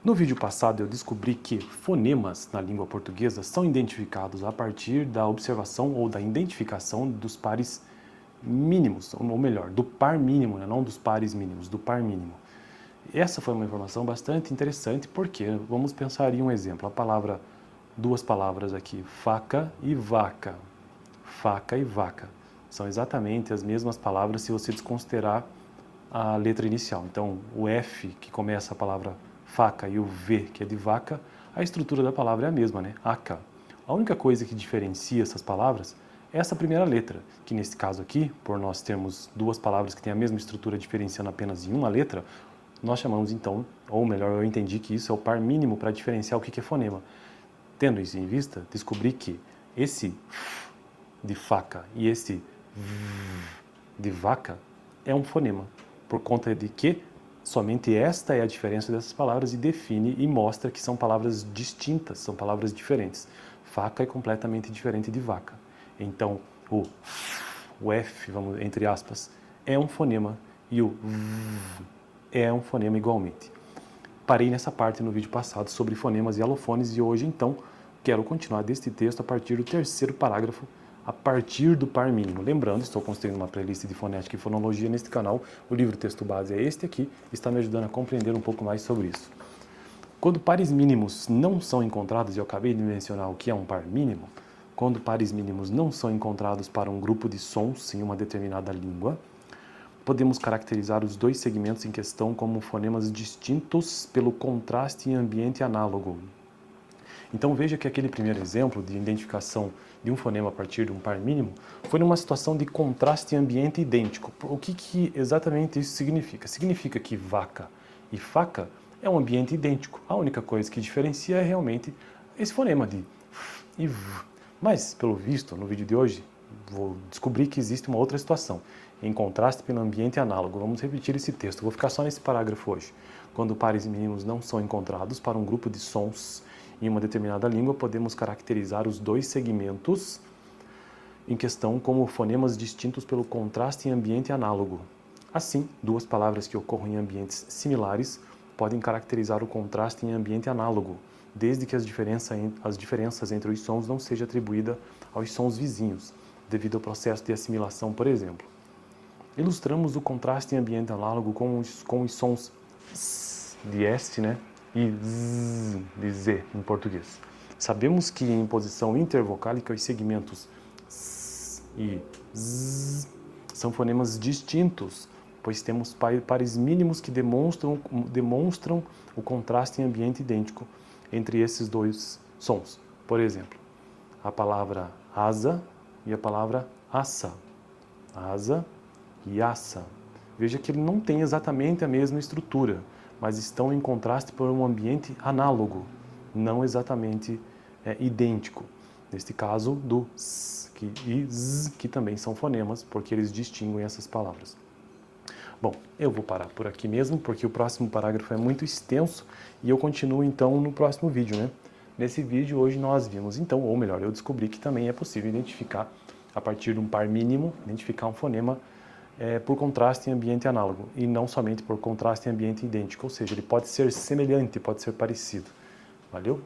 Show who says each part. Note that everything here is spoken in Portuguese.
Speaker 1: No vídeo passado eu descobri que fonemas na língua portuguesa são identificados a partir da observação ou da identificação dos pares mínimos, ou melhor, do par mínimo, né? Não dos pares mínimos, do par mínimo. Essa foi uma informação bastante interessante porque vamos pensar em um exemplo, duas palavras aqui, faca e vaca. Faca e vaca. São exatamente as mesmas palavras se você desconsiderar a letra inicial. Então, o F, que começa a palavra faca, e o V, que é de vaca, a estrutura da palavra é a mesma, né? Aca. A única coisa que diferencia essas palavras é essa primeira letra, que nesse caso aqui, por nós termos duas palavras que têm a mesma estrutura diferenciando apenas em uma letra, nós chamamos então, ou melhor, eu entendi que isso é o par mínimo para diferenciar o que é fonema. Tendo isso em vista, descobri que esse F de faca e esse V de vaca é um fonema, por conta de que somente esta é a diferença dessas palavras e define e mostra que são palavras distintas, são palavras diferentes. Faca é completamente diferente de vaca. Então, o F, vamos, entre aspas, é um fonema e o V é um fonema igualmente. Parei nessa parte no vídeo passado sobre fonemas e alofones e hoje, então, quero continuar deste texto a partir do terceiro parágrafo, a partir do par mínimo. Lembrando, estou construindo uma playlist de fonética e fonologia neste canal. O livro texto base é este aqui, está me ajudando a compreender um pouco mais sobre isso. Quando pares mínimos não são encontrados, e eu acabei de mencionar o que é um par mínimo, quando pares mínimos não são encontrados para um grupo de sons em uma determinada língua, podemos caracterizar os dois segmentos em questão como fonemas distintos pelo contraste em ambiente análogo. Então veja que aquele primeiro exemplo de identificação de um fonema a partir de um par mínimo foi numa situação de contraste em ambiente idêntico. O que exatamente isso significa? Significa que vaca e faca é um ambiente idêntico. A única coisa que diferencia é realmente esse fonema de f e v. Mas, pelo visto, no vídeo de hoje, vou descobrir que existe uma outra situação. Em contraste pelo ambiente análogo. Vamos repetir esse texto. Vou ficar só nesse parágrafo hoje. Quando pares mínimos não são encontrados para um grupo de sons em uma determinada língua, podemos caracterizar os dois segmentos em questão como fonemas distintos pelo contraste em ambiente análogo. Assim, duas palavras que ocorrem em ambientes similares podem caracterizar o contraste em ambiente análogo, desde que as diferenças entre os sons não sejam atribuídas aos sons vizinhos, devido ao processo de assimilação, por exemplo. Ilustramos o contraste em ambiente análogo com os sons S de S, né? E Z de Z em português. Sabemos que em posição intervocálica os segmentos S e Z são fonemas distintos, pois temos pares mínimos que demonstram o contraste em ambiente idêntico entre esses dois sons. Por exemplo, a palavra asa e a palavra aça. Asa e aça. Veja que ele não tem exatamente a mesma estrutura, mas estão em contraste por um ambiente análogo, não exatamente idêntico. Neste caso, do S e Z, que também são fonemas, porque eles distinguem essas palavras. Bom, eu vou parar por aqui mesmo, porque o próximo parágrafo é muito extenso e eu continuo então no próximo vídeo, né? Nesse vídeo hoje nós vimos então, ou melhor, eu descobri que também é possível identificar, a partir de um par mínimo, identificar um fonema por contraste em ambiente análogo, e não somente por contraste em ambiente idêntico, ou seja, ele pode ser semelhante, pode ser parecido. Valeu?